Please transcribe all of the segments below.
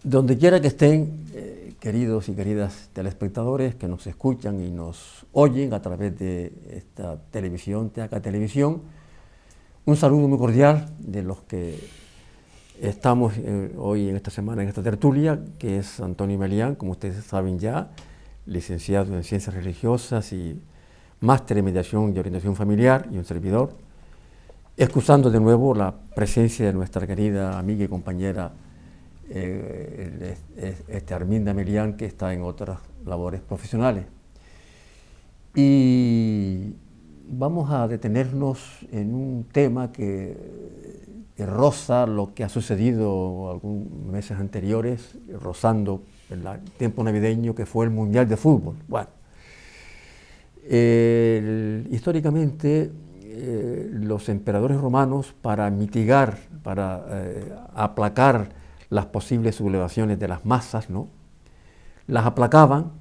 Donde quiera que estén, queridos y queridas telespectadores que nos escuchan y nos oyen a través de esta televisión, TACA Televisión, un saludo muy cordial de los que estamos hoy en esta semana en esta tertulia, que es Antonio Melián, como ustedes saben ya, licenciado en Ciencias Religiosas y máster en Mediación y Orientación Familiar, y un servidor, excusando de nuevo la presencia de nuestra querida amiga y compañera Arminda Melián, que está en otras labores profesionales. Y vamos a detenernos en un tema que roza lo que ha sucedido algunos meses anteriores, rozando el tiempo navideño, que fue el Mundial de Fútbol. Bueno, históricamente los emperadores romanos, para mitigar, para aplacar las posibles sublevaciones de las masas, ¿no?, las aplacaban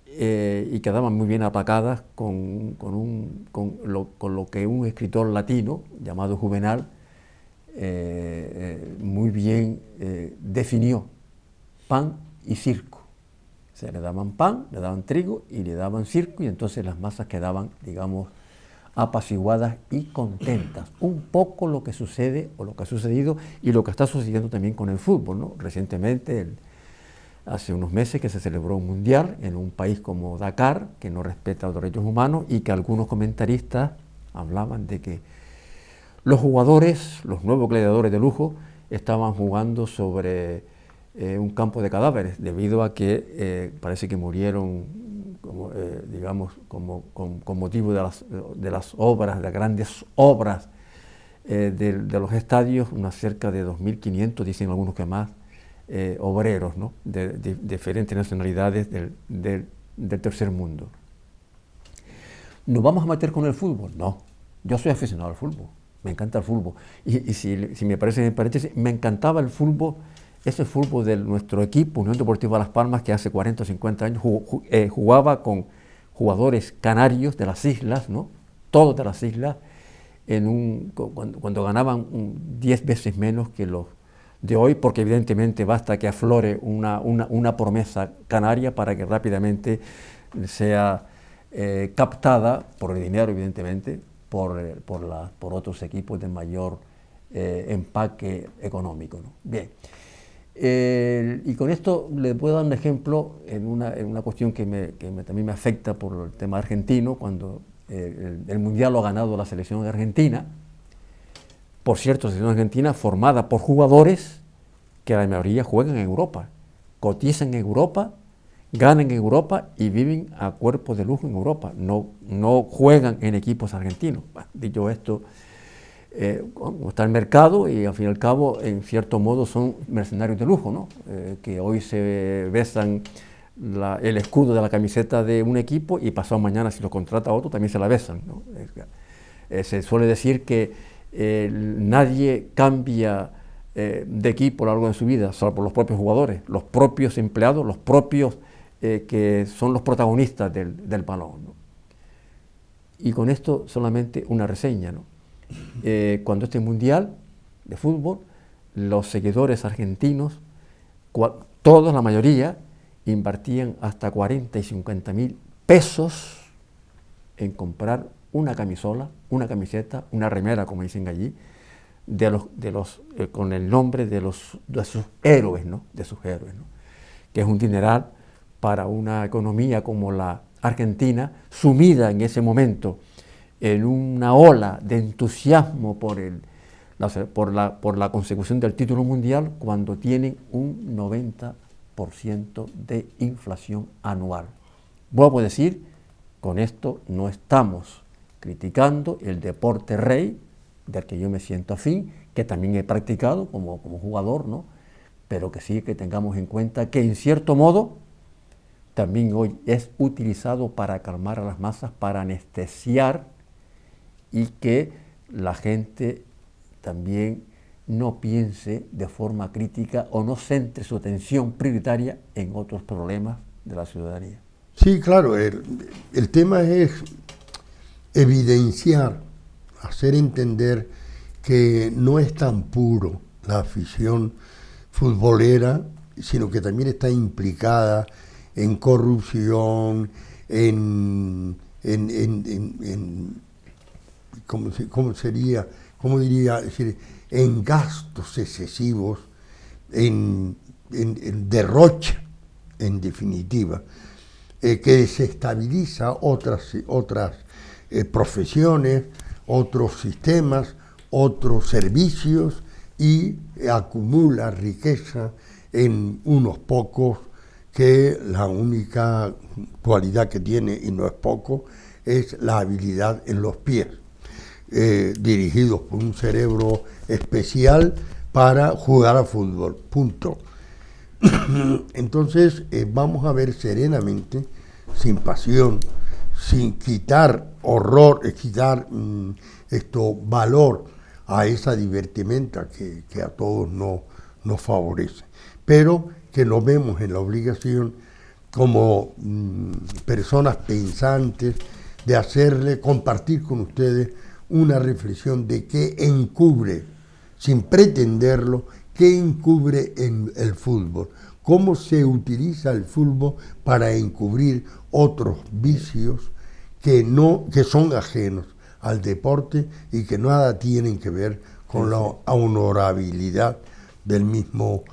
y quedaban muy bien aplacadas con lo que un escritor latino llamado Juvenal muy bien definió: pan y circo. O sea, le daban pan, le daban trigo y le daban circo, y entonces las masas quedaban, digamos, apaciguadas y contentas. Un poco lo que sucede o lo que ha sucedido y lo que está sucediendo también con el fútbol, ¿no? Recientemente, hace unos meses, que se celebró un mundial en un país como Dakar, que no respeta los derechos humanos, y que algunos comentaristas hablaban de que los jugadores, los nuevos gladiadores de lujo, estaban jugando sobre un campo de cadáveres, debido a que parece que murieron digamos, con motivo de las obras, de las grandes obras de los estadios, unas cerca de 2.500, dicen algunos que más, obreros, ¿no?, de diferentes nacionalidades del tercer mundo. ¿Nos vamos a meter con el fútbol? No, yo soy aficionado al fútbol, me encanta el fútbol, y si me parece en paréntesis, me encantaba el fútbol. Ese fútbol de nuestro equipo, Unión Deportiva Las Palmas, que hace 40 o 50 años jugaba con jugadores canarios de las islas, ¿no?, todos de las islas, cuando ganaban 10 veces menos que los de hoy, porque evidentemente basta que aflore una promesa canaria para que rápidamente sea captada por el dinero, evidentemente, por otros equipos de mayor empaque económico, ¿no? Bien. Y con esto le puedo dar un ejemplo en una cuestión que también me afecta por el tema argentino, cuando el Mundial lo ha ganado la selección argentina. Por cierto, selección argentina formada por jugadores que la mayoría juegan en Europa, cotizan en Europa, ganan en Europa y viven a cuerpo de lujo en Europa, no juegan en equipos argentinos. Bueno, dicho esto, está el mercado, y al fin y al cabo, en cierto modo, son mercenarios de lujo, ¿no? Que hoy se besan el escudo de la camiseta de un equipo, y pasado mañana, si lo contrata otro, también se la besan, ¿no? Se suele decir que nadie cambia de equipo a lo largo de su vida, salvo los propios jugadores, los propios empleados, los propios que son los protagonistas del balón, ¿no? Y con esto solamente una reseña, ¿no? Cuando este mundial de fútbol, los seguidores argentinos, todos, la mayoría, invertían hasta 40 y 50 mil pesos en comprar una camisola, una camiseta, una remera, como dicen allí, con el nombre de sus héroes, ¿no?, de sus héroes, ¿no?, que es un dineral para una economía como la argentina, sumida en ese momento en una ola de entusiasmo por la consecución del título mundial, cuando tienen un 90% de inflación anual. Vuelvo a decir, con esto no estamos criticando el deporte rey, del que yo me siento afín, que también he practicado como jugador, ¿no?, pero que sí que tengamos en cuenta que, en cierto modo, también hoy es utilizado para calmar a las masas, para anestesiar, y que la gente también no piense de forma crítica o no centre su atención prioritaria en otros problemas de la ciudadanía. Sí, claro, el tema es evidenciar, hacer entender que no es tan puro la afición futbolera, sino que también está implicada en corrupción, ¿cómo diría? Es decir, en gastos excesivos, en derroche, en definitiva, que desestabiliza otras profesiones, otros sistemas, otros servicios y acumula riqueza en unos pocos que la única cualidad que tiene, y no es poco, es la habilidad en los pies, dirigidos por un cerebro especial para jugar a fútbol, punto. Entonces vamos a ver serenamente, sin pasión, sin quitar horror, quitar valor a esa divertimenta que a todos nos favorece, pero que nos vemos en la obligación como personas pensantes de compartir con ustedes una reflexión de qué encubre, sin pretenderlo, qué encubre en el fútbol, cómo se utiliza el fútbol para encubrir otros vicios que son ajenos al deporte y que nada tienen que ver con la honorabilidad del mismo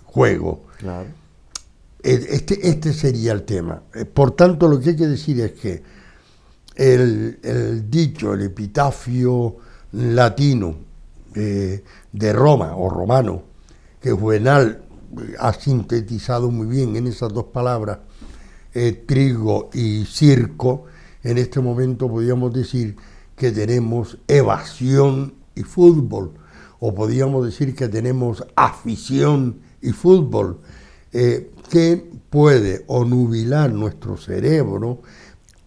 juego. Claro. Este sería el tema. Por tanto, lo que hay que decir es que el dicho, el epitafio latino de Roma o romano, que Juvenal ha sintetizado muy bien en esas dos palabras, trigo y circo, en este momento podríamos decir que tenemos evasión y fútbol, o podríamos decir que tenemos afición y fútbol, que puede onubilar nuestro cerebro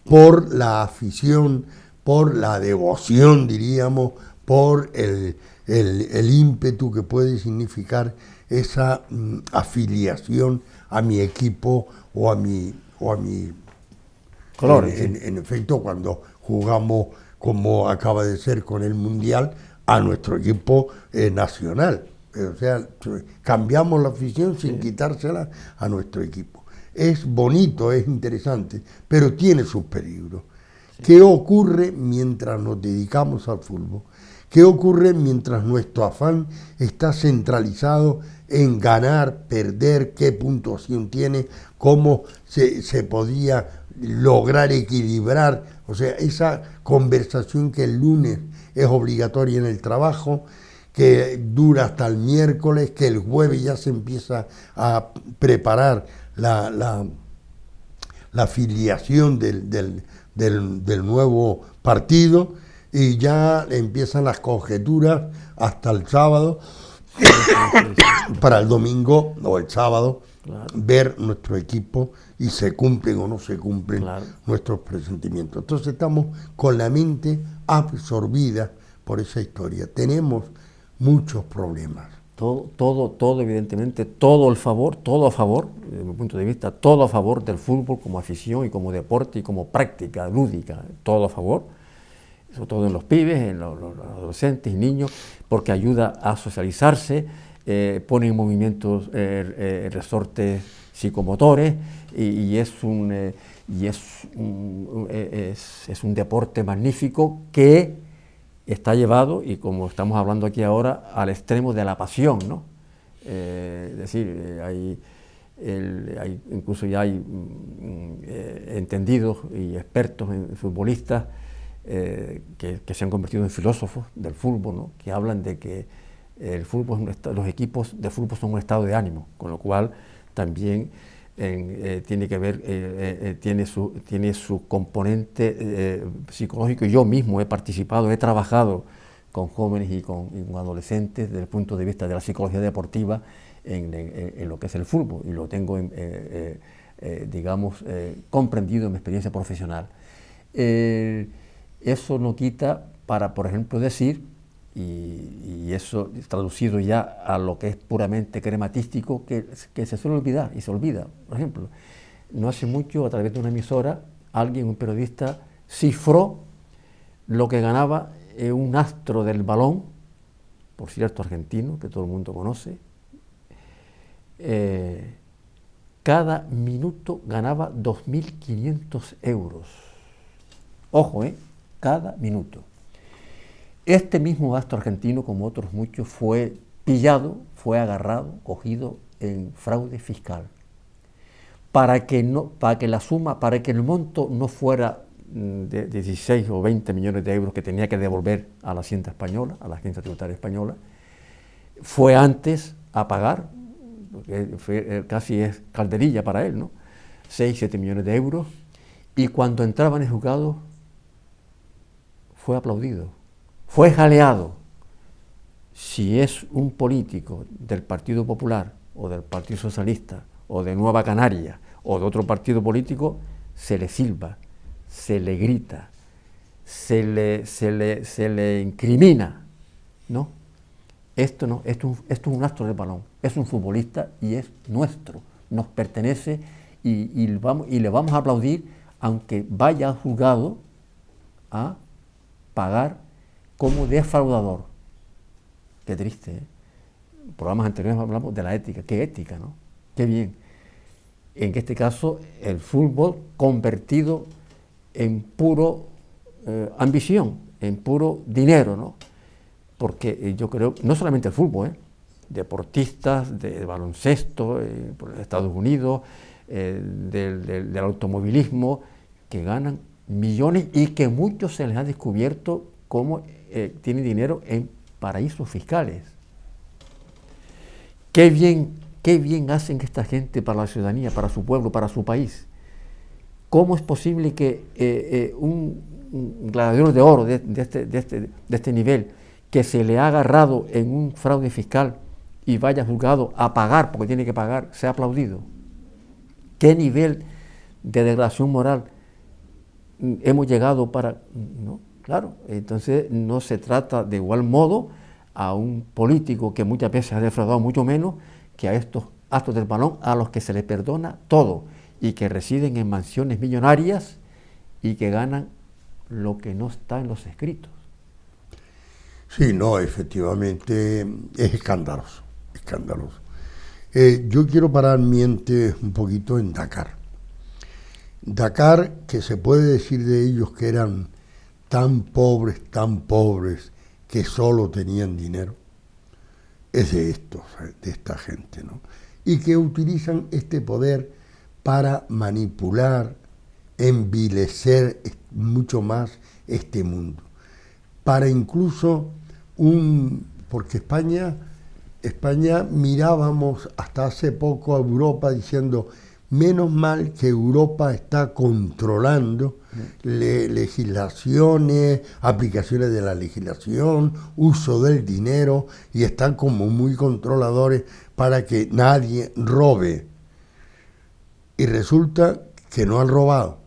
por la afición, por la devoción, diríamos, por el ímpetu que puede significar esa afiliación a mi equipo o a mi colores. En efecto, cuando jugamos, como acaba de ser con el Mundial, a nuestro equipo nacional. O sea, cambiamos la afición sin quitársela a nuestro equipo. Es bonito, es interesante, pero tiene sus peligros. ¿Qué ocurre mientras nos dedicamos al fútbol? ¿Qué ocurre mientras nuestro afán está centralizado en ganar, perder, qué puntuación tiene, cómo se podía lograr equilibrar? O sea, esa conversación que el lunes es obligatoria en el trabajo, que dura hasta el miércoles, que el jueves ya se empieza a preparar la afiliación del nuevo partido, y ya empiezan las conjeturas hasta el sábado, para el domingo o el sábado, claro, ver nuestro equipo y se cumplen o no se cumplen, claro, nuestros presentimientos. Entonces estamos con la mente absorbida por esa historia. Tenemos muchos problemas. Todo, evidentemente, todo a favor, desde mi punto de vista, todo a favor del fútbol como afición y como deporte y como práctica lúdica, todo a favor, sobre todo en los pibes, en los adolescentes y niños, porque ayuda a socializarse, pone en movimiento resortes psicomotores y es un deporte magnífico que está llevado, y como estamos hablando aquí ahora, al extremo de la pasión, ¿no? Es decir, incluso ya hay entendidos y expertos en futbolistas que se han convertido en filósofos del fútbol, ¿no? Que hablan de que el fútbol los equipos de fútbol son un estado de ánimo, con lo cual también tiene que ver, tiene su componente psicológico. Yo mismo he participado, he trabajado con jóvenes y con adolescentes desde el punto de vista de la psicología deportiva en lo que es el fútbol, y lo tengo, comprendido en mi experiencia profesional. Eso no quita para, por ejemplo, decir, y eso traducido ya a lo que es puramente crematístico, que se suele olvidar y se olvida. Por ejemplo, no hace mucho, a través de una emisora, un periodista, cifró lo que ganaba un astro del balón, por cierto argentino, que todo el mundo conoce, cada minuto ganaba 2.500 euros. Ojo, cada minuto. Este mismo gasto argentino, como otros muchos, fue pillado, fue agarrado, cogido en fraude fiscal. Para que el monto no fuera de 16 o 20 millones de euros que tenía que devolver a la Hacienda española, a la Agencia Tributaria Española, fue antes a pagar, porque casi es calderilla para él, ¿no? 6, 7 millones de euros, y cuando entraba en el juzgado fue aplaudido, fue jaleado. Si es un político del Partido Popular o del Partido Socialista o de Nueva Canaria o de otro partido político, se le silba, se le grita, se le incrimina, ¿no? Esto no, esto es un astro de balón, es un futbolista y es nuestro, nos pertenece y le vamos a aplaudir aunque vaya al juzgado a pagar como defraudador. Qué triste, ¿eh? En programas anteriores hablamos de la ética, qué ética, ¿no? Qué bien. En este caso, el fútbol convertido en puro ambición, en puro dinero, ¿no? Porque yo creo, no solamente el fútbol, deportistas de baloncesto, por Estados Unidos, del automovilismo, que ganan millones y que muchos se les ha descubierto cómo tienen dinero en paraísos fiscales. Qué bien hacen esta gente para la ciudadanía, para su pueblo, para su país. ¿Cómo es posible que un gladiador de oro de este nivel, que se le ha agarrado en un fraude fiscal y vaya juzgado a pagar, porque tiene que pagar, sea aplaudido? ¿Qué nivel de degradación moral hemos llegado para...? ¿No? Claro, entonces no se trata de igual modo a un político que muchas veces ha defraudado mucho menos que a estos astros del balón, a los que se les perdona todo y que residen en mansiones millonarias y que ganan lo que no está en los escritos. Sí, no, efectivamente es escandaloso, escandaloso. Yo quiero parar mi mente un poquito en Dakar. Dakar, que se puede decir de ellos que eran tan pobres, que solo tenían dinero, es de esta gente, ¿no? Y que utilizan este poder para manipular, envilecer mucho más este mundo. Para incluso porque España mirábamos hasta hace poco a Europa diciendo, menos mal que Europa está controlando legislaciones, aplicaciones de la legislación, uso del dinero, y están como muy controladores para que nadie robe. Y resulta que no han robado,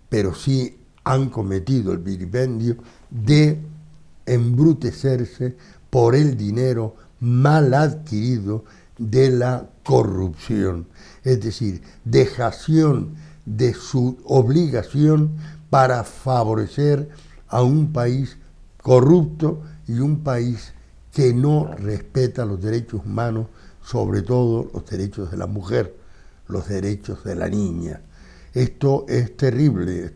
pero sí han cometido el vilipendio de embrutecerse por el dinero mal adquirido de la corrupción, es decir, dejación de su obligación para favorecer a un país corrupto y un país que no respeta los derechos humanos, sobre todo los derechos de la mujer, los derechos de la niña. Esto es terrible,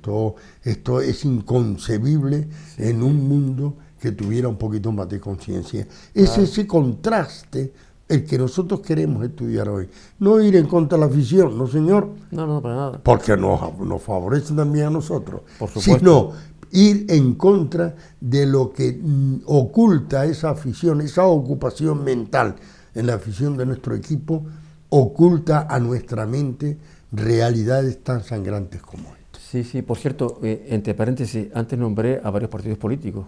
esto es inconcebible en un mundo que tuviera un poquito más de conciencia. Es ese contraste el que nosotros queremos estudiar hoy. No ir en contra de la afición, no señor. No, para nada. Porque nos favorece también a nosotros. Por supuesto. Sino ir en contra de lo que oculta esa afición, esa ocupación mental en la afición de nuestro equipo, oculta a nuestra mente realidades tan sangrantes como esta. Sí, por cierto, entre paréntesis, antes nombré a varios partidos políticos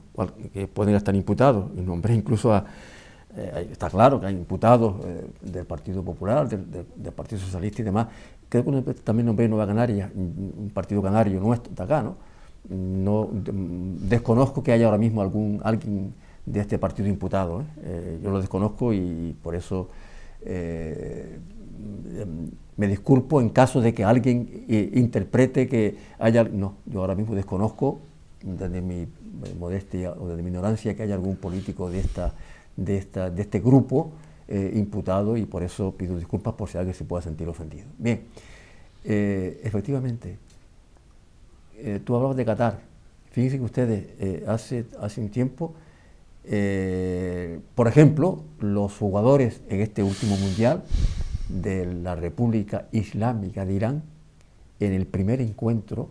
que pueden estar imputados, y nombré incluso está claro que hay imputados del Partido Popular, del Partido Socialista y demás. Creo que también nombré Nueva Canaria, un partido canario nuestro, de acá, ¿no? Desconozco que haya ahora mismo alguien de este partido imputado, yo lo desconozco y por eso me disculpo en caso de que alguien interprete que haya... No, yo ahora mismo desconozco, desde mi modestia o desde mi ignorancia, que haya algún político de este grupo imputado, y por eso pido disculpas por si alguien se pueda sentir ofendido. Bien, efectivamente, tú hablabas de Qatar. Fíjense que ustedes hace un tiempo, por ejemplo, los jugadores en este último mundial de la República Islámica de Irán, en el primer encuentro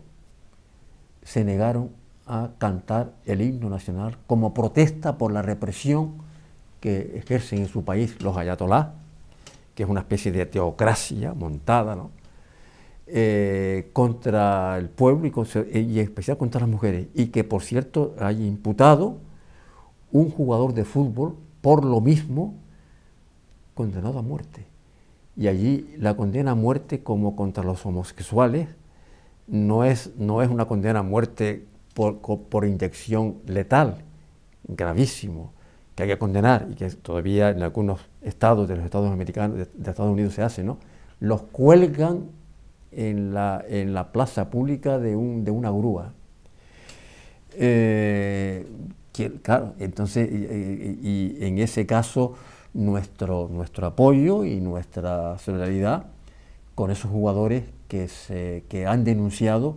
se negaron a cantar el himno nacional como protesta por la represión que ejercen en su país los ayatolás, que es una especie de teocracia montada, ¿no?, contra el pueblo y en especial contra las mujeres, y que por cierto hay imputado un jugador de fútbol por lo mismo, condenado a muerte. Y allí la condena a muerte, como contra los homosexuales, no es una condena a muerte por inyección letal, gravísimo, que hay que condenar, y que todavía en algunos estados de los Estados americanos, de Estados Unidos se hace, ¿no? Los cuelgan en la plaza pública de una grúa. Claro, entonces, y en ese caso, nuestro apoyo y nuestra solidaridad con esos jugadores que han denunciado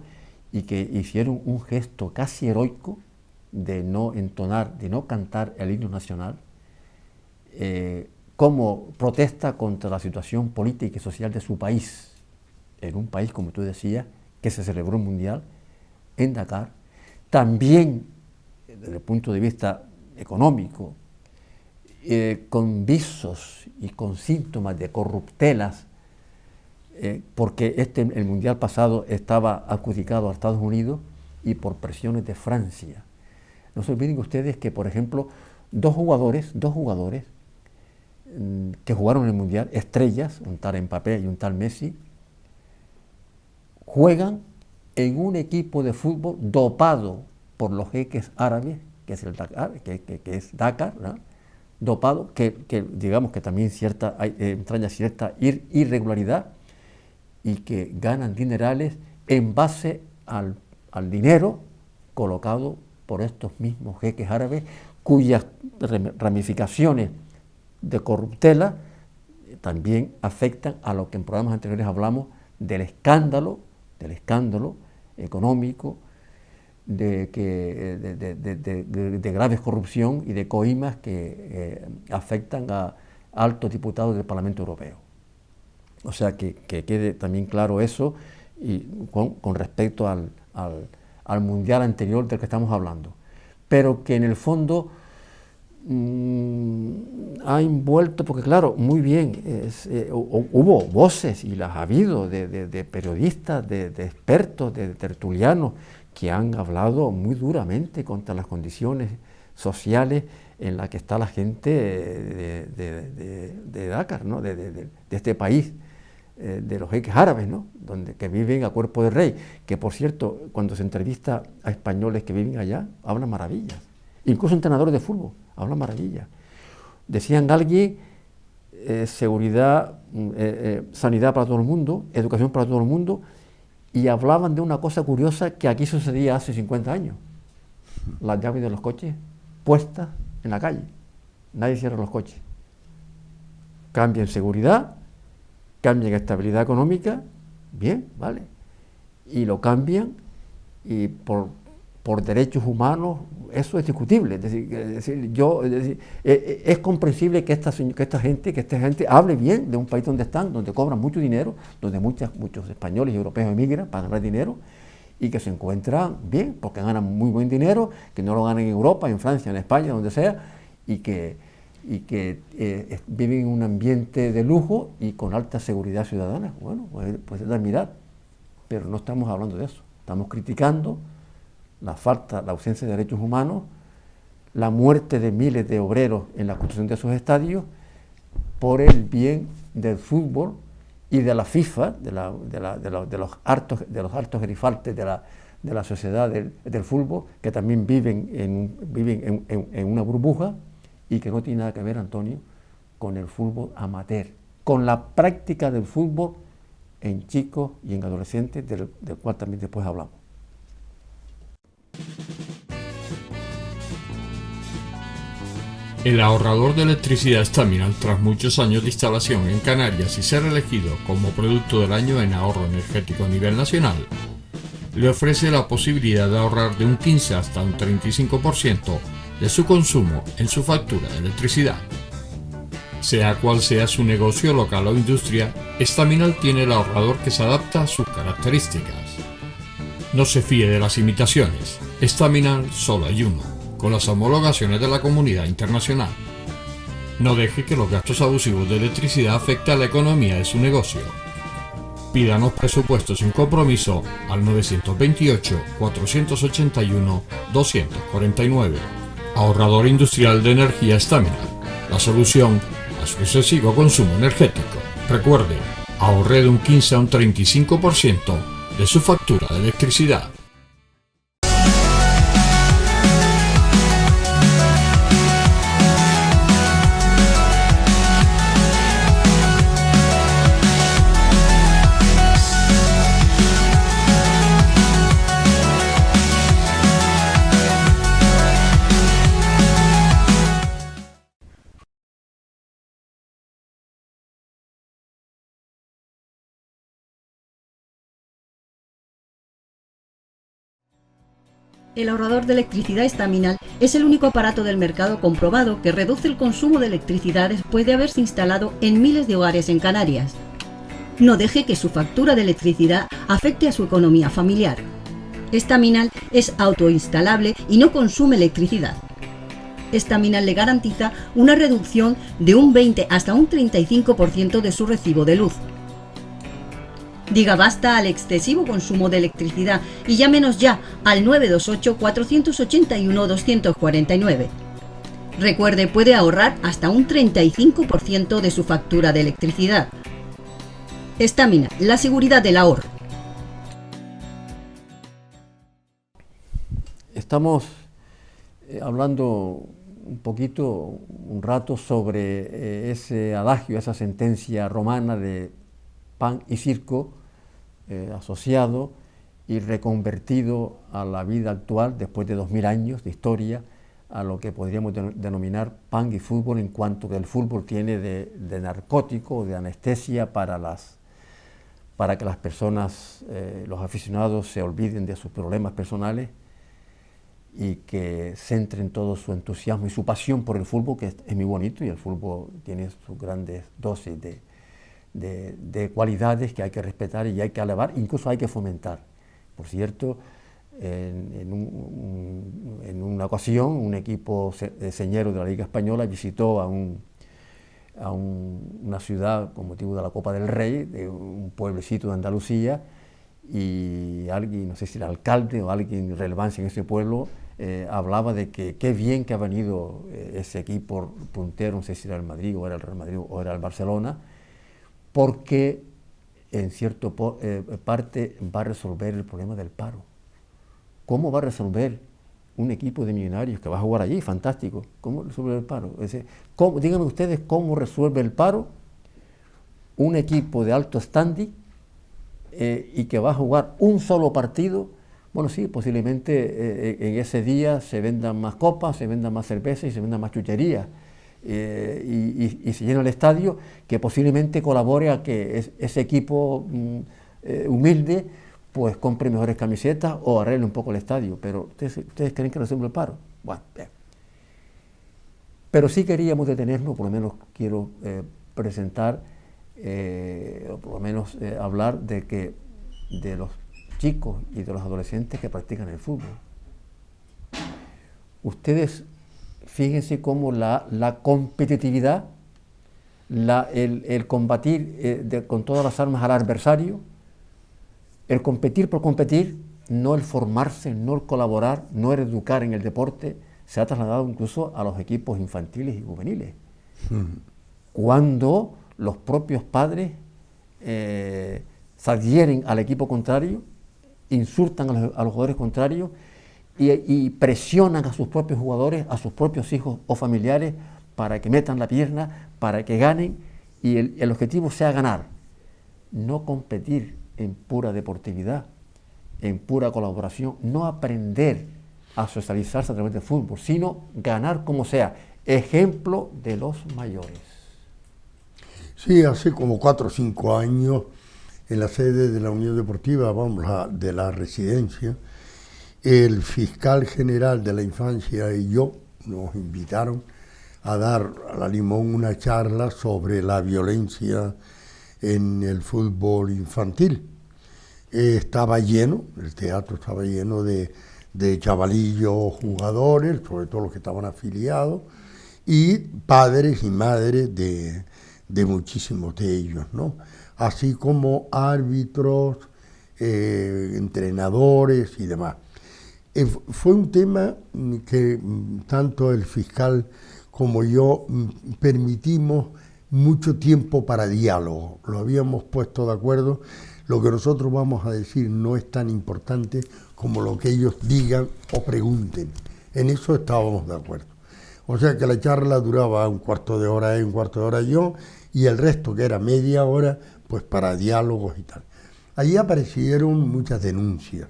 y que hicieron un gesto casi heroico de no entonar, de no cantar el himno nacional, como protesta contra la situación política y social de su país, en un país, como tú decías, que se celebró un mundial en Dakar, también desde el punto de vista económico, con visos y con síntomas de corruptelas, porque el mundial pasado estaba adjudicado a Estados Unidos y por presiones de Francia. No se olviden ustedes que, por ejemplo, dos jugadores que jugaron en el mundial, estrellas, un tal Mbappé y un tal Messi, juegan en un equipo de fútbol dopado por los jeques árabes, que es el Dakar, que es Dakar, ¿no?, dopado, que digamos que también entraña cierta irregularidad, y que ganan dinerales en base al dinero colocado por estos mismos jeques árabes, cuyas ramificaciones de corruptela también afectan a lo que en programas anteriores hablamos del escándalo económico, de graves corrupción y de coimas que afectan a altos diputados del Parlamento Europeo. O sea, que quede también claro eso, y con respecto al mundial anterior del que estamos hablando, pero que en el fondo ha envuelto, porque claro, muy bien, hubo voces, y las ha habido, de periodistas, de expertos, de tertulianos, que han hablado muy duramente contra las condiciones sociales en las que está la gente de Dakar, ¿no?, de este país, de los jeques árabes, ¿no?, que viven a cuerpo de rey, que por cierto, cuando se entrevista a españoles que viven allá, hablan maravillas, incluso entrenadores de fútbol, hablan maravillas. Decían alguien, seguridad, sanidad para todo el mundo, educación para todo el mundo, y hablaban de una cosa curiosa que aquí sucedía hace 50 años, las llaves de los coches puestas en la calle, nadie cierra los coches, cambian seguridad, cambian estabilidad económica, bien, vale, y lo cambian, y por derechos humanos, eso es discutible. Es comprensible que esta gente hable bien de un país donde están, donde cobran mucho dinero, donde muchos españoles y europeos emigran para ganar dinero, y que se encuentran bien, porque ganan muy buen dinero, que no lo ganan en Europa, en Francia, en España, donde sea, y que viven en un ambiente de lujo y con alta seguridad ciudadana. Bueno, pues es de admirar, pero no estamos hablando de eso. Estamos criticando la ausencia de derechos humanos, la muerte de miles de obreros en la construcción de esos estadios, por el bien del fútbol y de la FIFA, de los hartos gerifaltes de la sociedad del fútbol, que también viven en una burbuja, y que no tiene nada que ver, Antonio, con el fútbol amateur, con la práctica del fútbol en chicos y en adolescentes, del cual también después hablamos. El ahorrador de electricidad Staminal, tras muchos años de instalación en Canarias y ser elegido como producto del año en ahorro energético a nivel nacional, le ofrece la posibilidad de ahorrar de un 15 hasta un 35% de su consumo en su factura de electricidad. Sea cual sea su negocio local o industria, Staminal tiene el ahorrador que se adapta a sus características. No se fíe de las imitaciones, Staminal solo hay uno, con las homologaciones de la comunidad internacional. No deje que los gastos abusivos de electricidad afecten a la economía de su negocio. Pídanos presupuestos sin compromiso al 928-481-249. Ahorrador industrial de energía Staminal, la solución a su excesivo consumo energético. Recuerde, ahorre de un 15 a un 35% de su factura de electricidad. El ahorrador de electricidad Staminal es el único aparato del mercado comprobado que reduce el consumo de electricidad después de haberse instalado en miles de hogares en Canarias. No deje que su factura de electricidad afecte a su economía familiar. Staminal es autoinstalable y no consume electricidad. Staminal le garantiza una reducción de un 20 hasta un 35% de su recibo de luz. Diga basta al excesivo consumo de electricidad y llámenos ya al 928-481-249. Recuerde, puede ahorrar hasta un 35% de su factura de electricidad. Staminal, la seguridad del ahorro. Estamos hablando un rato sobre ese adagio, esa sentencia romana de pan y circo, asociado y reconvertido a la vida actual después de 2000 años de historia, a lo que podríamos denominar pan y fútbol, en cuanto que el fútbol tiene de narcótico, de anestesia para que las personas, los aficionados, se olviden de sus problemas personales y que centren todo su entusiasmo y su pasión por el fútbol, que es muy bonito, y el fútbol tiene sus grandes dosis de cualidades que hay que respetar y hay que alabar, incluso hay que fomentar. Por cierto, en una ocasión un equipo señero de la Liga Española visitó a una ciudad con motivo de la Copa del Rey, de un pueblecito de Andalucía, y alguien, no sé si el alcalde o alguien de relevancia en ese pueblo, hablaba de que qué bien que ha venido ese equipo puntero, no sé si era el Madrid o era el Real Madrid o era el Barcelona, porque en cierta parte va a resolver el problema del paro. ¿Cómo va a resolver un equipo de Millonarios que va a jugar allí? Fantástico. ¿Cómo resuelve el paro? Díganme ustedes cómo resuelve el paro un equipo de alto standing y que va a jugar un solo partido. Bueno, sí, posiblemente en ese día se vendan más copas, se vendan más cerveza y se vendan más chucherías. Y se llena el estadio, que posiblemente colabore a que ese equipo humilde pues compre mejores camisetas o arregle un poco el estadio. Pero ¿ustedes creen que resuelve el paro? Bueno, bien. Pero sí queríamos detenernos, por lo menos quiero presentar, o por lo menos hablar de los chicos y de los adolescentes que practican el fútbol. Ustedes fíjense cómo la competitividad, el combatir con todas las armas al adversario, el competir por competir, no el formarse, no el colaborar, no el educar en el deporte, se ha trasladado incluso a los equipos infantiles y juveniles. Cuando los propios padres se adhieren al equipo contrario, insultan a los jugadores contrarios, y presionan a sus propios jugadores, a sus propios hijos o familiares para que metan la pierna, para que ganen, y el objetivo sea ganar, no competir en pura deportividad, en pura colaboración, no aprender a socializarse a través del fútbol, sino ganar como sea, ejemplo de los mayores. Sí, hace como 4 o 5 años, en la sede de la Unión Deportiva, de la residencia, el fiscal general de la infancia y yo nos invitaron a dar a la Limón una charla sobre la violencia en el fútbol infantil. Estaba lleno, el teatro estaba lleno de chavalillos jugadores, sobre todo los que estaban afiliados, y padres y madres de muchísimos de ellos, ¿no? Así como árbitros, entrenadores y demás. Fue un tema que tanto el fiscal como yo permitimos mucho tiempo para diálogo. Lo habíamos puesto de acuerdo. Lo que nosotros vamos a decir no es tan importante como lo que ellos digan o pregunten. En eso estábamos de acuerdo. O sea que la charla duraba un cuarto de hora un cuarto de hora yo, y el resto, que era media hora, pues para diálogos y tal. Allí aparecieron muchas denuncias,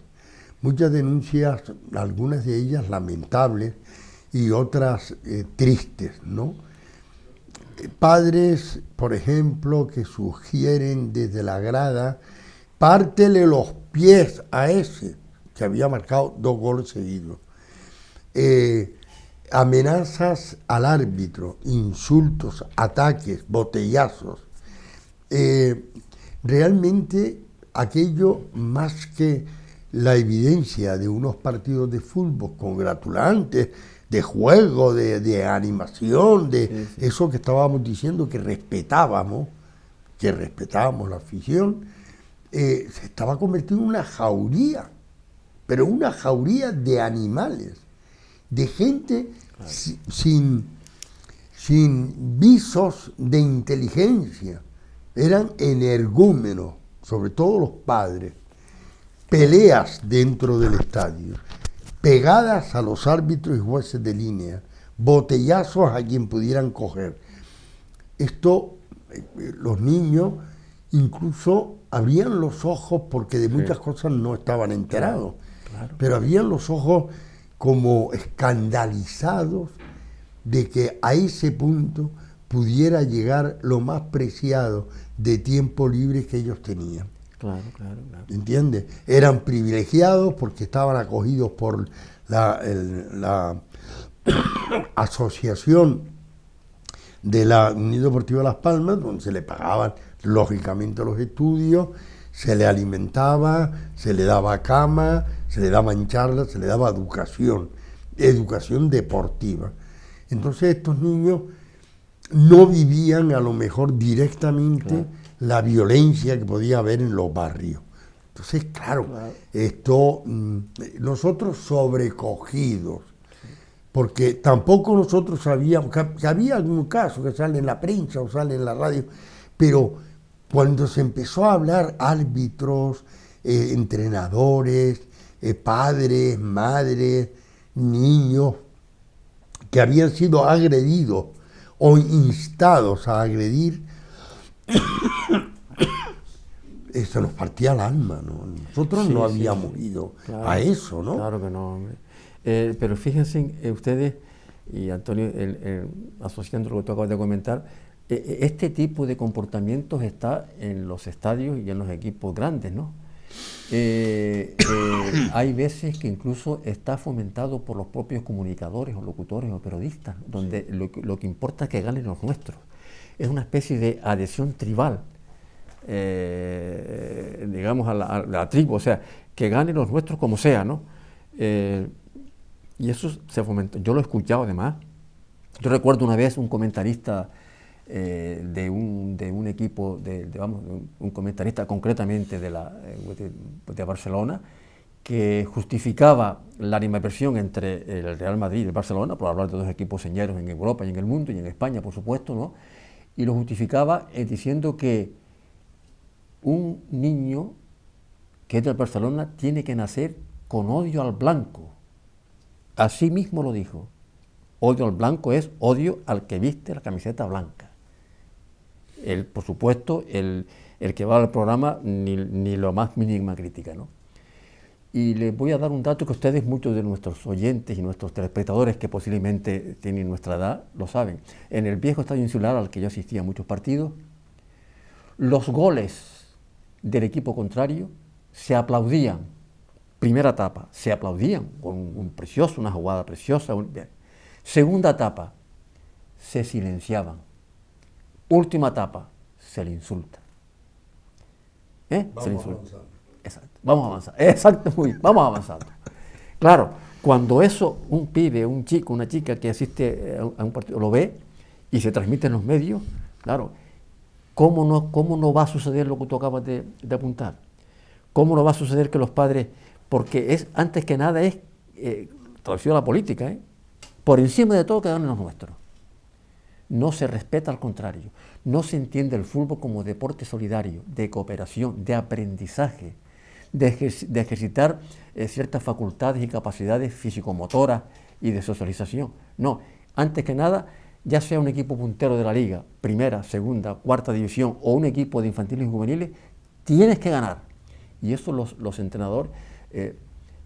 algunas de ellas lamentables y otras tristes, ¿no? Padres, por ejemplo, que sugieren desde la grada: pártele los pies a ese, que había marcado 2 goles seguidos. Amenazas al árbitro, insultos, ataques, botellazos. Realmente aquello, más que la evidencia de unos partidos de fútbol congratulantes, de juego, de animación, de eso que estábamos diciendo, que respetábamos la afición, se estaba convirtiendo en una jauría, pero una jauría de animales, de gente sin visos de inteligencia. Eran energúmenos, sobre todo los padres. Peleas dentro del estadio, pegadas a los árbitros y jueces de línea, botellazos a quien pudieran coger. Esto, los niños incluso abrían los ojos, porque de muchas cosas no estaban enterados, pero abrían los ojos como escandalizados de que a ese punto pudiera llegar lo más preciado de tiempo libre que ellos tenían. Claro. ¿Entiendes? Eran privilegiados porque estaban acogidos por la asociación de la Unión Deportiva Las Palmas, donde se le pagaban lógicamente los estudios, se le alimentaba, se le daba cama, se le daban charlas, se le daba educación deportiva. Entonces estos niños no vivían a lo mejor directamente la violencia que podía haber en los barrios. Entonces, claro. Esto, nosotros sobrecogidos, porque tampoco nosotros sabíamos, que había algún caso que sale en la prensa o sale en la radio, pero cuando se empezó a hablar árbitros, entrenadores, padres, madres, niños, que habían sido agredidos o instados a agredir, eso nos partía el alma, ¿no? Nosotros no habíamos ido a eso, ¿no? Claro que no, hombre. Pero fíjense ustedes, y Antonio, asociando lo que tú acabas de comentar, este tipo de comportamientos está en los estadios y en los equipos grandes, ¿no? Hay veces que incluso está fomentado por los propios comunicadores o locutores o periodistas, donde lo que importa es que ganen los nuestros. Es una especie de adhesión tribal, digamos, a la tribu, o sea, que ganen los nuestros como sea, ¿no? Y eso se fomentó. Yo lo he escuchado además. Yo recuerdo una vez un comentarista de un equipo, un comentarista concretamente de Barcelona, que justificaba la animadversión entre el Real Madrid y el Barcelona, por hablar de 2 equipos señeros en Europa y en el mundo, y en España, por supuesto, ¿no? Y lo justificaba diciendo que un niño que es del Barcelona tiene que nacer con odio al blanco. Así mismo lo dijo. Odio al blanco es odio al que viste la camiseta blanca. Él, por supuesto, el que va al programa ni lo más mínima crítica, ¿no? Y les voy a dar un dato que ustedes, muchos de nuestros oyentes y nuestros telespectadores que posiblemente tienen nuestra edad, lo saben. En el viejo estadio Insular, al que yo asistía a muchos partidos, los goles del equipo contrario se aplaudían. Primera etapa, se aplaudían con una jugada preciosa. Segunda etapa, se silenciaban. Última etapa, se le insulta. Se le insulta. Exacto, vamos a avanzar. Exacto, muy bien, vamos avanzando. Claro, cuando eso un pibe, un chico, una chica que asiste a un partido lo ve y se transmite en los medios, claro, ¿cómo no va a suceder lo que tú acabas de apuntar? ¿Cómo no va a suceder que los padres, porque es, antes que nada es, traducido a la política, por encima de todo quedaron en los nuestros? No se respeta, al contrario, no se entiende el fútbol como deporte solidario, de cooperación, de aprendizaje, de ejercitar ciertas facultades y capacidades físico-motoras y de socialización. No, antes que nada, ya sea un equipo puntero de la liga, primera, segunda, cuarta división, o un equipo de infantiles y juveniles, tienes que ganar. Y eso los entrenadores,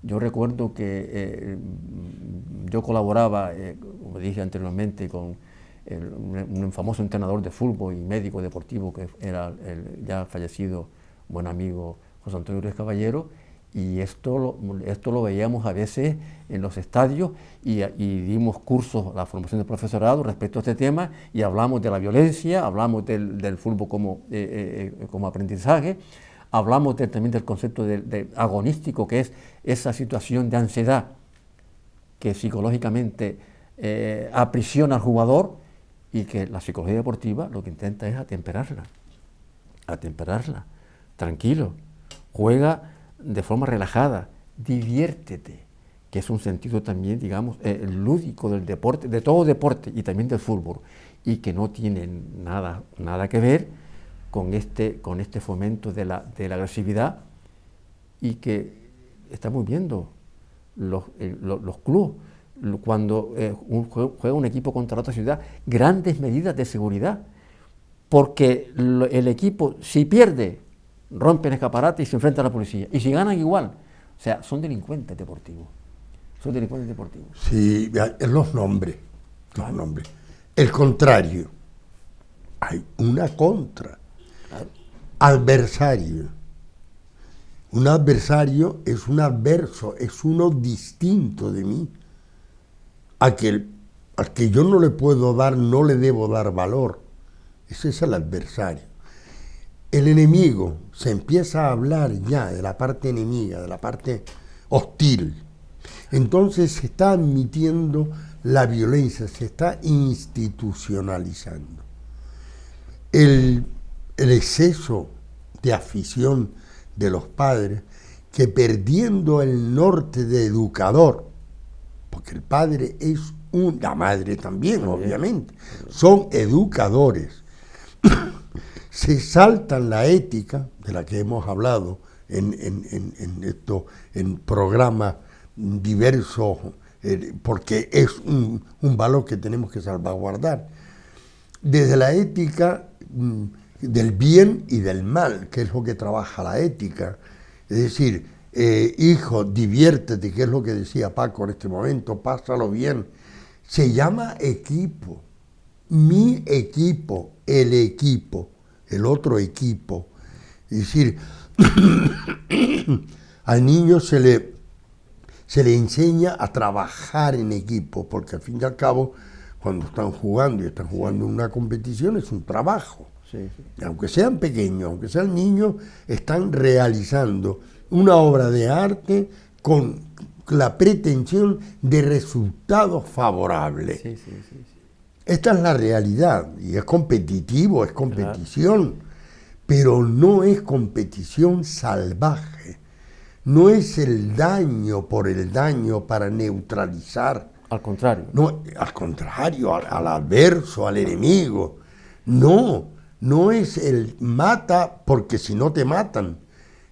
yo recuerdo que yo colaboraba, como dije anteriormente, con un famoso entrenador de fútbol y médico deportivo que era el ya fallecido buen amigo José Antonio Ruiz Caballero, y esto lo veíamos a veces en los estadios y dimos cursos, la formación del profesorado respecto a este tema, y hablamos de la violencia, hablamos del fútbol como aprendizaje, hablamos también del concepto de agonístico, que es esa situación de ansiedad que psicológicamente aprisiona al jugador, y que la psicología deportiva lo que intenta es atemperarla, tranquilo, juega de forma relajada, diviértete, que es un sentido también, digamos, lúdico del deporte, de todo deporte y también del fútbol, y que no tiene nada que ver con este fomento de la agresividad, y que estamos viendo los clubes, cuando juega un equipo contra otra ciudad, grandes medidas de seguridad, porque el equipo, si pierde, rompe el escaparate y se enfrenta a la policía, y si ganan igual. O sea, son delincuentes deportivos. Sí, los nombres. El contrario, hay una contra. Adversario. Un adversario es un adverso, es uno distinto de mí. Al que yo no le puedo dar, no le debo dar valor. Ese es el adversario. El enemigo, se empieza a hablar ya de la parte enemiga, de la parte hostil. Entonces se está admitiendo la violencia, se está institucionalizando. El exceso de afición de los padres, que perdiendo el norte de educador, porque el padre es la madre también, obviamente, son educadores, se saltan la ética, de la que hemos hablado en programas diversos, porque es un valor que tenemos que salvaguardar, desde la ética del bien y del mal, que es lo que trabaja la ética, es decir, hijo, diviértete, que es lo que decía Paco en este momento, pásalo bien. Se llama equipo, mi equipo, el otro equipo. Es decir, al niño se le enseña a trabajar en equipo, porque al fin y al cabo, cuando están jugando en una competición, es un trabajo. Sí. Aunque sean pequeños, aunque sean niños, están realizando una obra de arte con la pretensión de resultados favorables. Sí. Esta es la realidad, y es competitivo, es competición, pero no es competición salvaje, no es el daño por el daño para neutralizar. Al contrario. No, al contrario, al adverso, al enemigo. No es el mata porque si no te matan.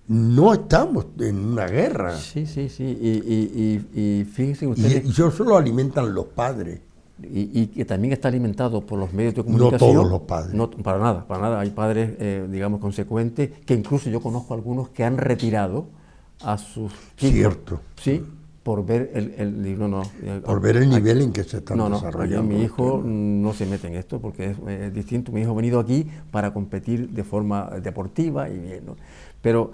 No estamos en una guerra. Sí. Y fíjense ustedes. Y eso lo alimentan los padres. Y que también está alimentado por los medios de comunicación. No todos los padres. No, para nada. Hay padres, digamos, consecuentes, que incluso yo conozco algunos que han retirado a sus chicos. Cierto. Sí, por ver por ver el nivel en que se están No, desarrollando. mi hijo no se mete en esto porque es distinto. Mi hijo ha venido aquí para competir de forma deportiva y bien, ¿no? Pero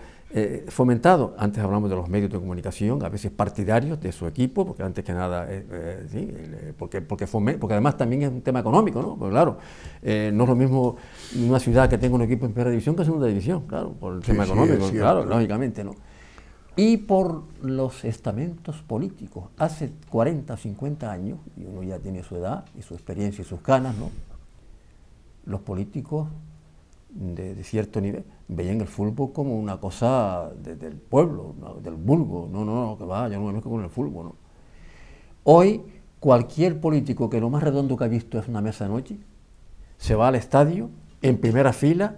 fomentado, antes hablamos de los medios de comunicación, a veces partidarios de su equipo, porque antes que nada, sí, porque además también es un tema económico, ¿no? Pues claro, no es lo mismo una ciudad que tenga un equipo en primera división que en segunda división, claro, por el tema económico, claro, lógicamente, ¿no? Y por los estamentos políticos. Hace 40 o 50 años, y uno ya tiene su edad y su experiencia y sus ganas, ¿no? Los políticos de cierto nivel veían el fútbol como una cosa del pueblo, ¿no? Del vulgo. No, que va, yo no me mezclo con el fútbol, ¿no? Hoy, cualquier político que lo más redondo que ha visto es una mesa de noche, se va al estadio, en primera fila,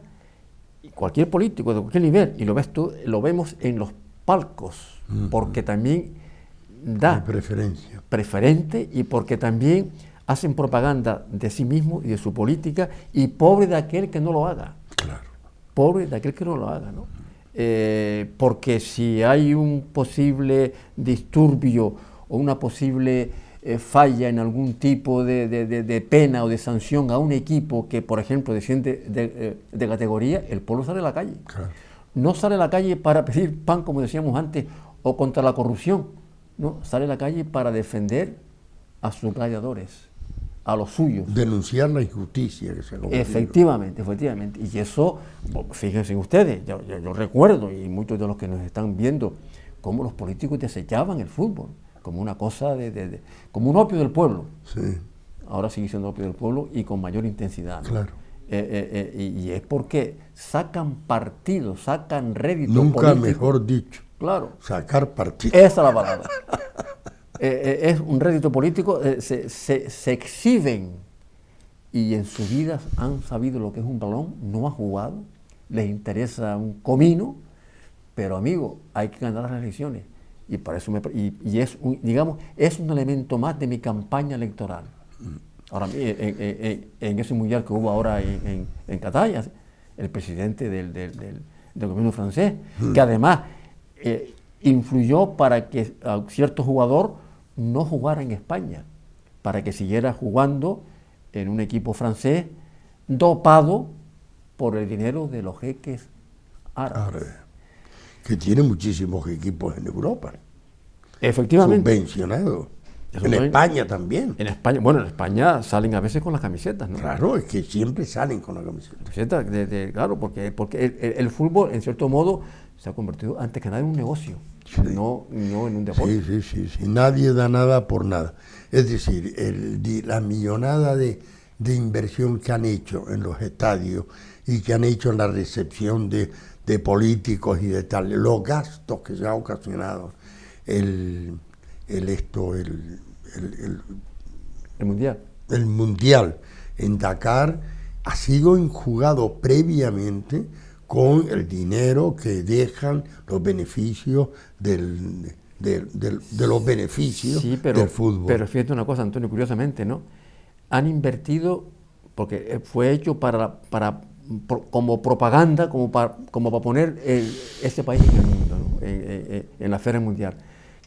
y cualquier político de cualquier nivel, y lo vemos en los palcos, porque también da preferente y porque también hacen propaganda de sí mismo y de su política, y pobre de aquel que no lo haga. Claro. Pobre de aquel que no lo haga, ¿no? Porque si hay un posible disturbio o una posible falla en algún tipo de pena o de sanción a un equipo que, por ejemplo, desciende de categoría, el pueblo sale a la calle. Claro. No sale a la calle para pedir pan, como decíamos antes, o contra la corrupción. No, sale a la calle para defender a sus gladiadores, a los suyos. Denunciar la injusticia que se ha cometido. Efectivamente. Y eso, fíjense ustedes, yo recuerdo, y muchos de los que nos están viendo, cómo los políticos desechaban el fútbol, como una cosa como un opio del pueblo. Sí. Ahora sigue siendo opio del pueblo y con mayor intensidad, ¿no? Claro. Y es porque sacan partido, sacan rédito Nunca político. mejor dicho. Claro. Sacar partido. Esa es la palabra. Es un rédito político, se exhiben y en sus vidas han sabido lo que es un balón, no han jugado, les interesa un comino, pero amigo, hay que ganar las elecciones. Y para eso es un elemento más de mi campaña electoral. Ahora, en ese mundial que hubo ahora en Qatar, el presidente del gobierno francés, que además influyó para que a cierto jugador no jugara en España, para que siguiera jugando en un equipo francés dopado por el dinero de los jeques árabes. Que tiene muchísimos equipos en Europa. Efectivamente. Subvencionados. En España también. En España salen a veces con las camisetas, ¿no? Claro, es que siempre salen con la camiseta. Claro, porque el fútbol, en cierto modo, se ha convertido antes que nada en un negocio, sí. no en un deporte. Sí. Nadie da nada por nada. Es decir, la millonada de inversión que han hecho en los estadios y que han hecho en la recepción de políticos y de tal, los gastos que se han ocasionado, el mundial. El mundial en Dakar ha sido enjugado previamente con el dinero que dejan los beneficios de los beneficios del fútbol. Pero fíjate una cosa, Antonio, curiosamente, ¿no? Han invertido, porque fue hecho como propaganda, como para poner este país en el mundo, ¿no? En la Feria Mundial.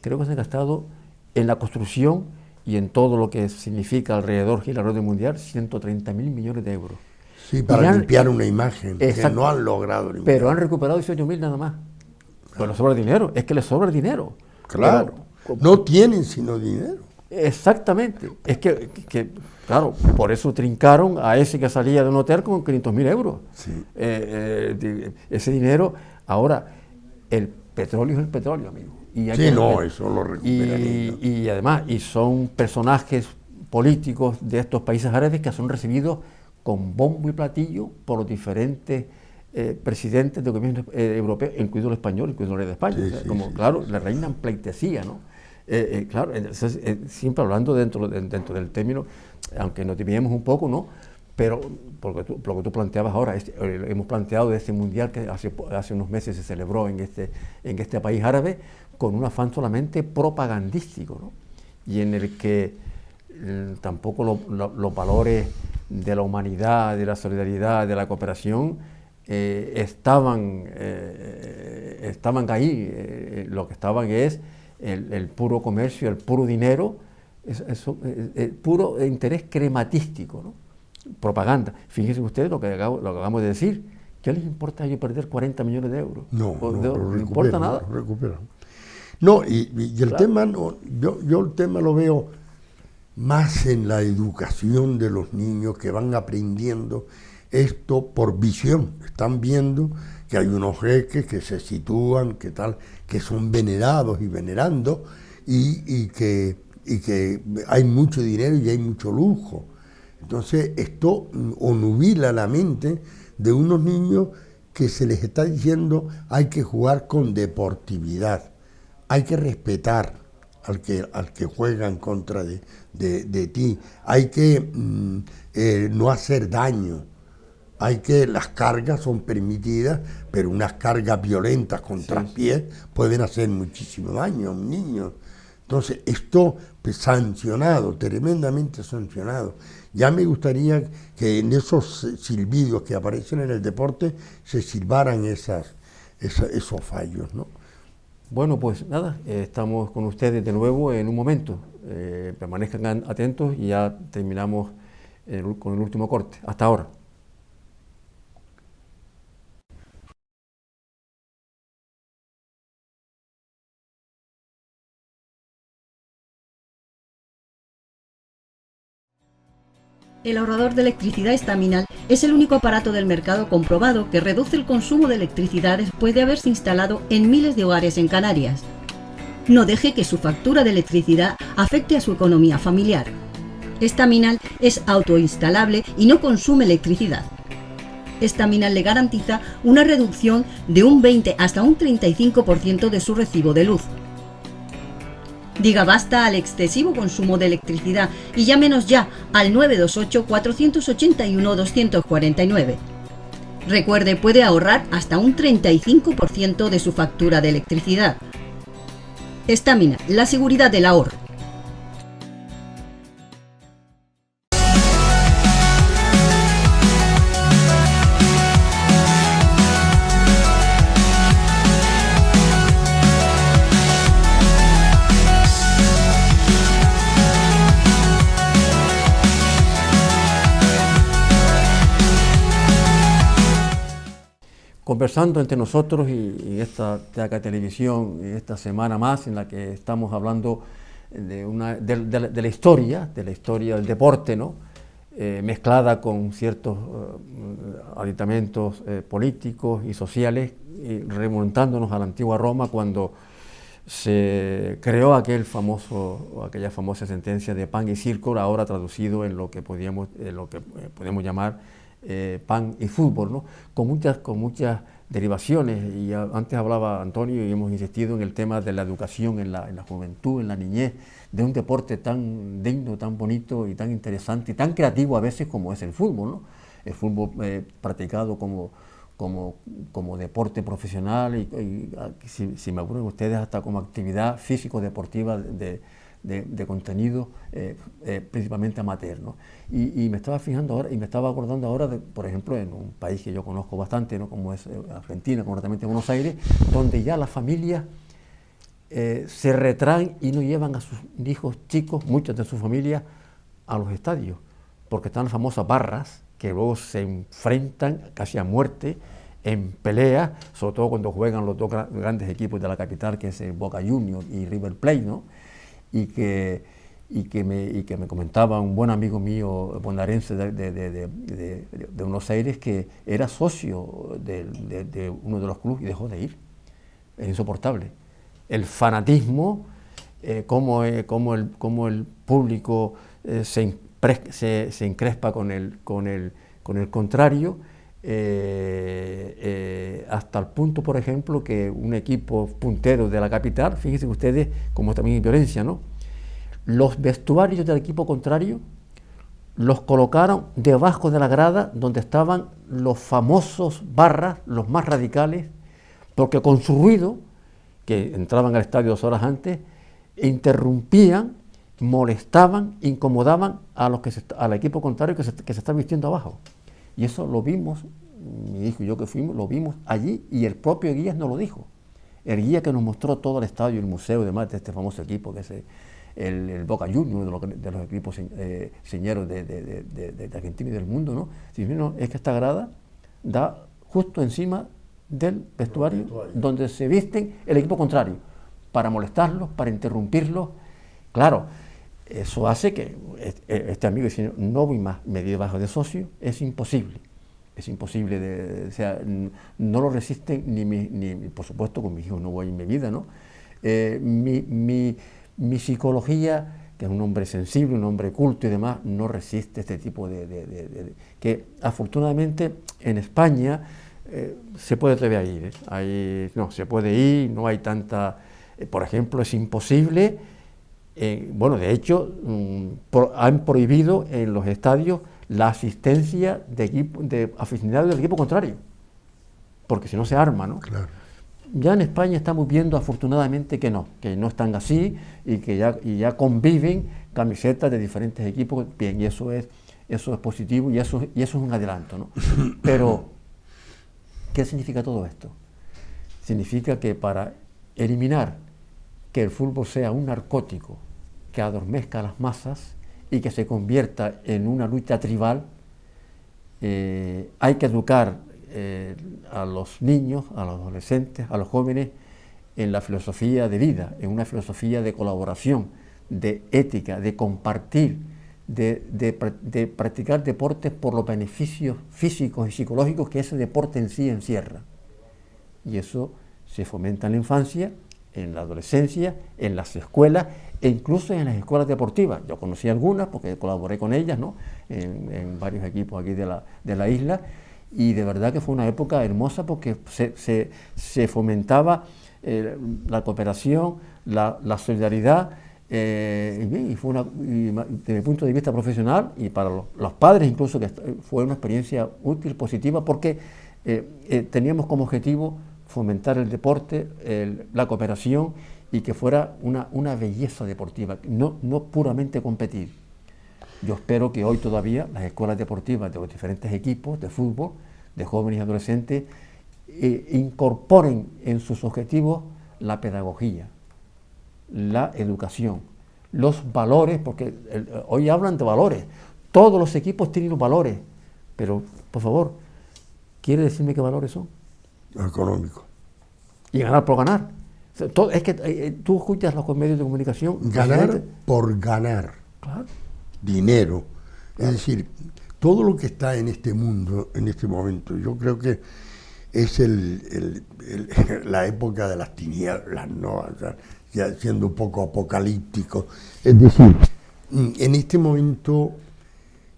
Creo que se han gastado en la construcción y en todo lo que significa alrededor del Mundial 130.000 millones de euros. Sí, para limpiar una imagen que no han logrado limpiar. Pero han recuperado 18.000 nada más. Pues les sobra dinero, es que les sobra el dinero. Claro, no tienen sino dinero. Exactamente, es que, claro, por eso trincaron a ese que salía de un hotel con 500.000 euros. Sí. Ese dinero, ahora, el petróleo es el petróleo, amigo. Eso lo recuperan ellos. Y además, son personajes políticos de estos países árabes que son recibidos con bombo y platillo por los diferentes presidentes de gobierno europeos, incluido el español, incluido el rey de España. Claro, le reinan pleitesía, ¿no? Claro, siempre hablando dentro del término, aunque nos dividimos un poco, ¿no? Pero lo que tú planteabas ahora, hemos planteado de este mundial que hace unos meses se celebró en este país árabe, con un afán solamente propagandístico, ¿no? Y en el que tampoco los valores de la humanidad, de la solidaridad, de la cooperación estaban ahí lo que estaban es el puro comercio, el puro dinero, el puro interés crematístico, ¿no? Propaganda. Fíjense ustedes lo que acabamos de decir. ¿Qué les importa a ellos perder 40 millones de euros? No les importa nada. No, y el tema, no, yo el tema lo veo más en la educación de los niños, que van aprendiendo esto por visión. Están viendo que hay unos jeques que se sitúan, que son venerados y venerando, y que hay mucho dinero y hay mucho lujo. Entonces esto onubila la mente de unos niños que se les está diciendo hay que jugar con deportividad, hay que respetar al que juega en contra de ti, hay que no hacer daño, las cargas son permitidas, pero unas cargas violentas con traspiés pueden hacer muchísimo daño a un niño. Entonces, esto sancionado, tremendamente sancionado. Ya me gustaría que en esos silbidos que aparecen en el deporte se silbaran esos fallos, ¿no? Bueno, pues nada, estamos con ustedes de nuevo en un momento. Permanezcan atentos y ya terminamos con el último corte. Hasta ahora. El ahorrador de electricidad estaminal es el único aparato del mercado comprobado que reduce el consumo de electricidad después de haberse instalado en miles de hogares en Canarias. No deje que su factura de electricidad afecte a su economía familiar. Estaminal es autoinstalable y no consume electricidad. Estaminal le garantiza una reducción de un 20 hasta un 35% de su recibo de luz. Diga basta al excesivo consumo de electricidad y llámenos ya al 928-481-249. Recuerde, puede ahorrar hasta un 35% de su factura de electricidad. Estaminal, la seguridad del ahorro. Conversando entre nosotros y esta TACA Televisión, y esta semana más en la que estamos hablando de la historia del deporte, ¿no? Mezclada con ciertos aditamentos políticos y sociales, y remontándonos a la antigua Roma cuando se creó aquella famosa sentencia de pan y circo, ahora traducido en lo que podemos llamar pan y fútbol, ¿no? Con muchas derivaciones, y antes hablaba Antonio y hemos insistido en el tema de la educación en la juventud, en la niñez, de un deporte tan digno, tan bonito y tan interesante y tan creativo a veces como es el fútbol, ¿no? El fútbol practicado como deporte profesional y si me acuerdan ustedes, hasta como actividad físico-deportiva de contenido principalmente amateur, ¿no? Y me estaba fijando ahora y me estaba acordando ahora por ejemplo, en un país que yo conozco bastante, ¿no? Como es Argentina, concretamente Buenos Aires, donde ya las familias se retraen y no llevan a sus hijos chicos, muchas de sus familias, a los estadios, porque están las famosas barras que luego se enfrentan casi a muerte en pelea, sobre todo cuando juegan los dos grandes equipos de la capital, que es Boca Juniors y River Plate, ¿no? Y que me comentaba un buen amigo mío bonaerense de Buenos Aires, que era socio de uno de los clubes y dejó de ir. Es insoportable. El fanatismo, cómo el público se encrespa con el contrario, hasta el punto, por ejemplo, que un equipo puntero de la capital, fíjense ustedes cómo también hay violencia, ¿no? Los vestuarios del equipo contrario los colocaron debajo de la grada donde estaban los famosos barras, los más radicales, porque con su ruido, que entraban al estadio 2 horas antes, interrumpían, molestaban, incomodaban al equipo contrario que se está vistiendo abajo. Y eso lo vimos, mi hijo y yo que fuimos, lo vimos allí, y el propio Guías nos lo dijo. El guía que nos mostró todo el estadio, el museo y demás de este famoso equipo, que es el Boca Juniors, de los equipos señeros de Argentina y del mundo, ¿no? Si no, es que esta grada da justo encima del vestuario donde se visten el equipo contrario, para molestarlos, para interrumpirlos. Claro, eso hace que este amigo dice, no voy más, me di bajo de socio, es imposible. Es imposible, o sea, no lo resisten ni por supuesto con mis hijos no voy en mi vida, ¿no? Mi psicología, que es un hombre sensible, un hombre culto y demás, no resiste este tipo que afortunadamente en España se puede todavía ir, no, se puede ir, no hay tanta, por ejemplo, es imposible, bueno, de hecho, han prohibido en los estadios la asistencia de aficionados del equipo contrario, porque si no se arma, ¿no? Claro. Ya en España estamos viendo afortunadamente que no están así y que ya conviven camisetas de diferentes equipos, bien, y eso es positivo y eso es un adelanto, ¿no? Pero, ¿qué significa todo esto? Significa que para eliminar que el fútbol sea un narcótico que adormezca a las masas y que se convierta en una lucha tribal, hay que educar a los niños, a los adolescentes, a los jóvenes en la filosofía de vida, en una filosofía de colaboración, de ética, de compartir, de practicar deportes por los beneficios físicos y psicológicos que ese deporte en sí encierra. Y eso se fomenta en la infancia, en la adolescencia, en las escuelas e incluso en las escuelas deportivas. Yo conocí algunas porque colaboré con ellas, ¿no? en varios equipos aquí de la isla, y de verdad que fue una época hermosa porque se fomentaba la cooperación, la solidaridad, y desde mi punto de vista profesional y para los padres incluso, que fue una experiencia útil, positiva, porque teníamos como objetivo fomentar el deporte, la cooperación y que fuera una belleza deportiva, no puramente competir. Yo espero que hoy todavía las escuelas deportivas de los diferentes equipos de fútbol, de jóvenes y adolescentes, incorporen en sus objetivos la pedagogía, la educación, los valores, porque hoy hablan de valores, todos los equipos tienen los valores, pero por favor, ¿quiere decirme qué valores son? Económico. Y ganar por ganar. Es que tú escuchas los medios de comunicación. Ganar por ganar. Claro. Dinero. Claro. Es decir, todo lo que está en este mundo, en este momento, yo creo que es la época de las tinieblas, ¿no? O sea, ya siendo un poco apocalíptico. Es decir, en este momento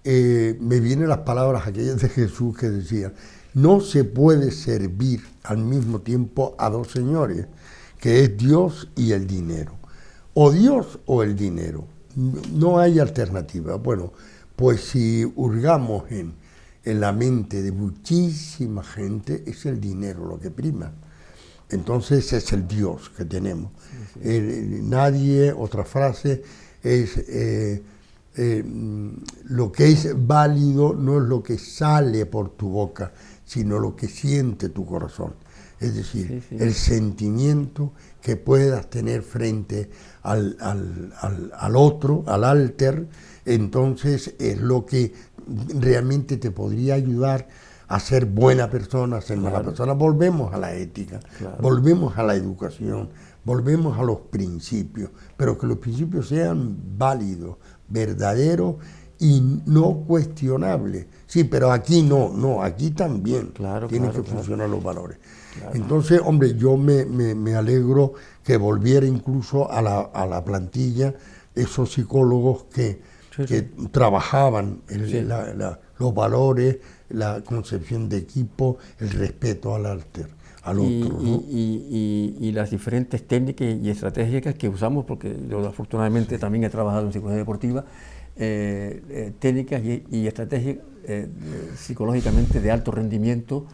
me vienen las palabras aquellas de Jesús que decía, no se puede servir al mismo tiempo a dos señores, que es Dios y el dinero. O Dios o el dinero. No hay alternativa. Bueno, pues si hurgamos en la mente de muchísima gente, es el dinero lo que prima. Entonces es el Dios que tenemos. Nadie, otra frase, es lo que es válido no es lo que sale por tu boca, sino lo que siente tu corazón. Es decir, el sentimiento que puedas tener frente al otro, al alter, entonces es lo que realmente te podría ayudar a ser buena persona, a ser mala persona. Volvemos a la ética, volvemos a la educación, volvemos a los principios, pero que los principios sean válidos, verdaderos y no cuestionables. Sí, pero aquí no, aquí también tienen que funcionar los valores. Claro. Entonces, hombre, yo me alegro que volviera incluso a la plantilla esos psicólogos que trabajaban los valores, la concepción de equipo, el respeto al otro. ¿No? Y las diferentes técnicas y estratégicas que usamos, porque yo afortunadamente también he trabajado en psicología deportiva, técnicas y estrategias psicológicamente de alto rendimiento,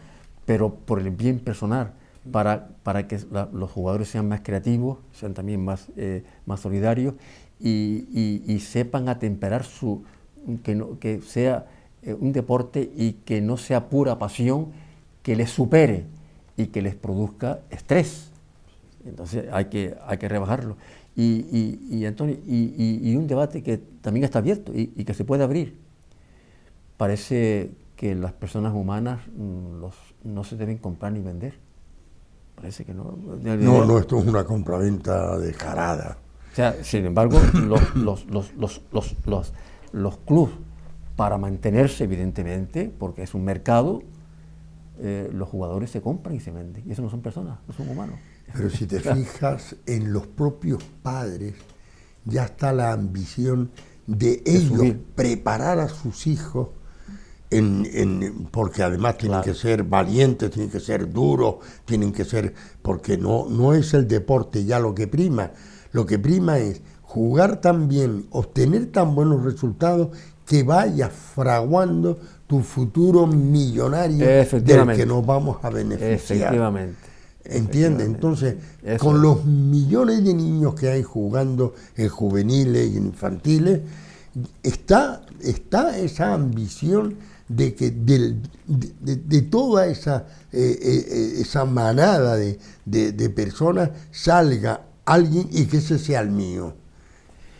pero por el bien personal, para que los jugadores sean más creativos, sean también más solidarios y sepan atemperar que sea un deporte y que no sea pura pasión, que les supere y que les produzca estrés. Entonces hay que rebajarlo. Antonio, un debate que también está abierto y que se puede abrir. Parece que las personas humanas no se deben comprar ni vender. Parece que no. No, esto es una compraventa descarada. O sea, sin embargo, los clubes, para mantenerse, evidentemente, porque es un mercado, los jugadores se compran y se venden. Y eso no son personas, no son humanos. Pero si te fijas, en los propios padres ya está la ambición de ellos preparar a sus hijos, porque además tienen que ser valientes, tienen que ser duros, tienen que ser, porque no es el deporte ya lo que prima es jugar tan bien, obtener tan buenos resultados que vayas fraguando tu futuro millonario del que nos vamos a beneficiar. Efectivamente. ¿Entiendes? Entonces, con los millones de niños que hay jugando en juveniles y infantiles, está esa ambición de que de toda esa manada de personas salga alguien y que ese sea el mío.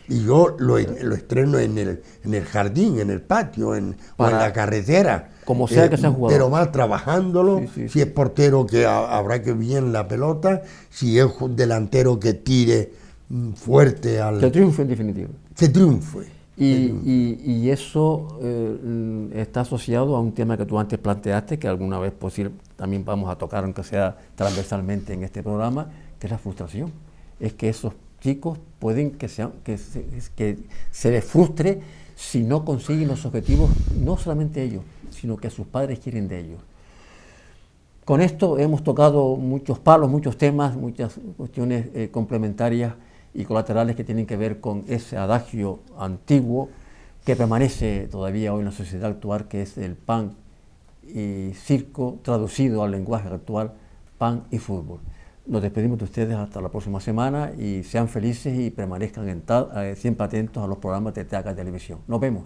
Y yo lo estreno en el jardín, en el patio, o en la carretera. Como sea que sea jugador. Pero más trabajándolo, si es portero que habrá que bien la pelota, si es delantero que tire fuerte al... Que triunfe en definitiva. Que triunfe. Y eso está asociado a un tema que tú antes planteaste, que alguna vez posible también vamos a tocar, aunque sea transversalmente en este programa, que es la frustración. Es que esos chicos pueden que se les frustre si no consiguen los objetivos, no solamente ellos, sino que sus padres quieren de ellos. Con esto hemos tocado muchos palos, muchos temas, muchas cuestiones complementarias y colaterales que tienen que ver con ese adagio antiguo que permanece todavía hoy en la sociedad actual, que es el pan y circo, traducido al lenguaje actual, pan y fútbol. Nos despedimos de ustedes hasta la próxima semana y sean felices y permanezcan siempre atentos a los programas de TACA Televisión. Nos vemos.